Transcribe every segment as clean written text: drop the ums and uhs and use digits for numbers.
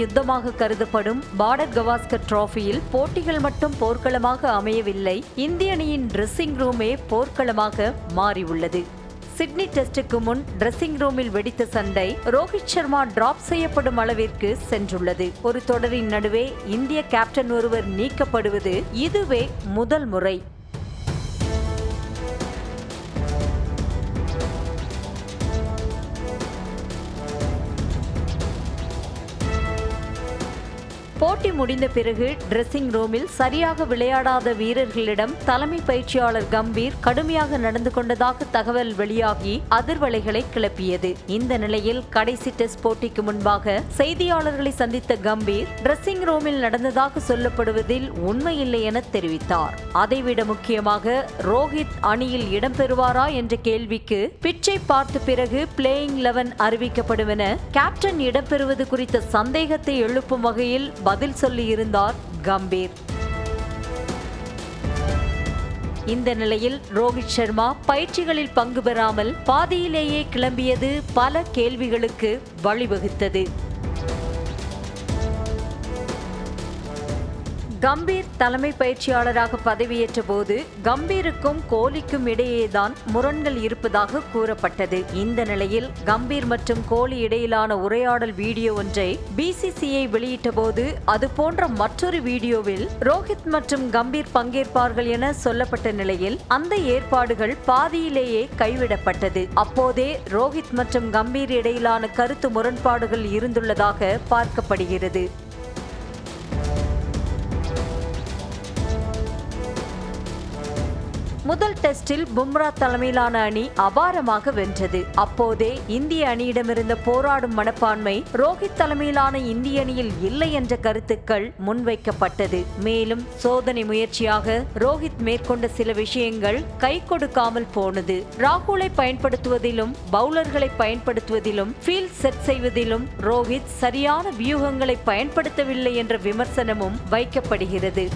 யுத்தமாக கருதப்படும் பார்டர் கவாஸ்கர் டிராபியில் போட்டிகள் மட்டும் போர்க்களமாக அமையவில்லை, இந்திய அணியின் டிரெஸ்ஸிங் ரூமே போர்க்களமாக மாறியுள்ளது. சிட்னி டெஸ்டுக்கு முன் டிரெஸ்ஸிங் ரூமில் வெடித்த சண்டை ரோஹித் சர்மா டிராப் செய்யப்படும் அளவிற்கு சென்றுள்ளது. ஒரு தொடரின் நடுவே இந்திய கேப்டன் ஒருவர் நீக்கப்படுவது இதுவே முதல் முறை. போட்டி முடிந்த பிறகு டிரெஸ்ஸிங் ரூமில் சரியாக விளையாடாத வீரர்களிடம் தலைமை பயிற்சியாளர் கம்பீர் கடுமையாக நடந்து கொண்டதாக தகவல் வெளியாகி அதிர்வலைகளை கிளப்பியது. இந்த நிலையில் கடைசி டெஸ்ட் போட்டிக்கு முன்பாக செய்தியாளர்களை சந்தித்த கம்பீர் டிரெஸ்ஸிங் ரூமில் நடந்ததாக சொல்லப்படுவதில் உண்மையில்லை என தெரிவித்தார். அதைவிட முக்கியமாக ரோஹித் அணியில் இடம்பெறுவாரா என்ற கேள்விக்கு பிச்சை பார்த்த பிறகு பிளேயிங் 11 அறிவிக்கப்படும் என கேப்டன் இடம்பெறுவது குறித்த சந்தேகத்தை எழுப்பும் வகையில் பதில் சொல்லியிருந்தார் கம்பீர். இந்த நிலையில் ரோஹித் சர்மா பயிற்சிகளில் பங்கு பெறாமல் பாதியிலேயே கிளம்பியது பல கேள்விகளுக்கு வழிவகுத்தது. கம்பீர் தலைமை பயிற்சியாளராக பதவியேற்ற போது கம்பீருக்கும் கோலிக்கும் இடையேதான் முரண்கள் இருப்பதாக கூறப்பட்டது. இந்த நிலையில் கம்பீர் மற்றும் கோலி இடையிலான உரையாடல் வீடியோ ஒன்றை BCCI வெளியிட்ட போது அதுபோன்ற மற்றொரு வீடியோவில் ரோஹித் மற்றும் கம்பீர் பங்கேற்பார்கள் என சொல்லப்பட்ட நிலையில் அந்த ஏற்பாடுகள் பாதியிலேயே கைவிடப்பட்டது. அப்போதே ரோஹித் மற்றும் கம்பீர் இடையிலான கருத்து முரண்பாடுகள் இருந்துள்ளதாக பார்க்கப்படுகிறது. முதல் டெஸ்டில் பும்ரா தலைமையிலான அணி அபாரமாக வென்றது. அப்போதே இந்திய அணியிடமிருந்த போராடும் மனப்பான்மை ரோஹித் தலைமையிலான இந்திய அணியில் இல்லை என்ற கருத்துக்கள் முன்வைக்கப்பட்டது. மேலும் சோதனை முயற்சியாக ரோஹித் மேற்கொண்ட சில விஷயங்கள் கை கொடுக்காமல் போனது. ராகுலை பயன்படுத்துவதிலும் பவுலர்களை பயன்படுத்துவதிலும் ஃபீல்ட் செட் செய்வதிலும் ரோஹித் சரியான வியூகங்களை பயன்படுத்தவில்லை என்ற விமர்சனமும் வைக்கப்படுகிறது.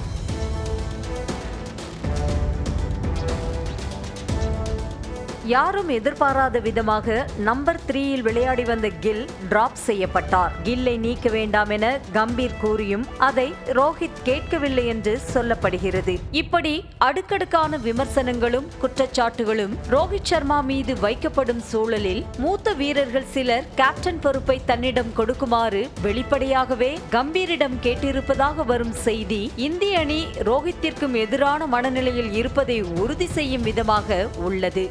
யாரும் எதிர்பாராத விதமாக நம்பர் 3 விளையாடி வந்த கில் டிராப் செய்யப்பட்டார். கில்லை நீக்க வேண்டாம் என கம்பீர் கூறியும் அதை ரோஹித் கேட்கவில்லை என்று சொல்லப்படுகிறது. இப்படி அடுக்கடுக்கான விமர்சனங்களும் குற்றச்சாட்டுகளும் ரோஹித் சர்மா மீது வைக்கப்படும் சூழலில் மூத்த வீரர்கள் சிலர் கேப்டன் பொறுப்பை தன்னிடம் கொடுக்குமாறு வெளிப்படையாகவே கம்பீரிடம் கேட்டிருப்பதாக வரும் செய்தி இந்திய அணி ரோஹித்திற்கும் எதிரான மனநிலையில் இருப்பதை உறுதி செய்யும் விதமாக உள்ளது.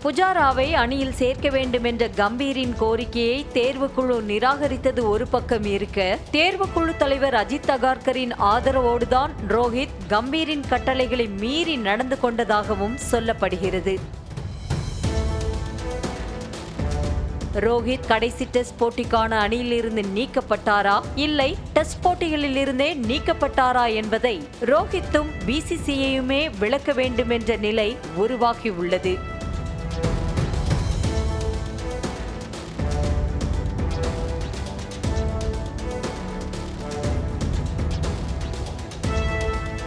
புஜாராவை அணியில் சேர்க்க வேண்டும் என்ற கம்பீரின் கோரிக்கையை தேர்வுக்குழு நிராகரித்தது ஒரு பக்கம் இருக்க, தேர்வுக்குழு தலைவர் அஜித் அகார்கரின் ஆதரவோடுதான் ரோஹித் கம்பீரின் கட்டளைகளை மீறி நடந்து கொண்டதாகவும் சொல்லப்படுகிறது. ரோஹித் கடைசி டெஸ்ட் போட்டிக்கான அணியிலிருந்து நீக்கப்பட்டாரா இல்லை டெஸ்ட் போட்டிகளில் இருந்தே நீக்கப்பட்டாரா என்பதை ரோஹித்தும் BCCIயுமே விளக்க வேண்டும் என்ற நிலை உருவாகியுள்ளது.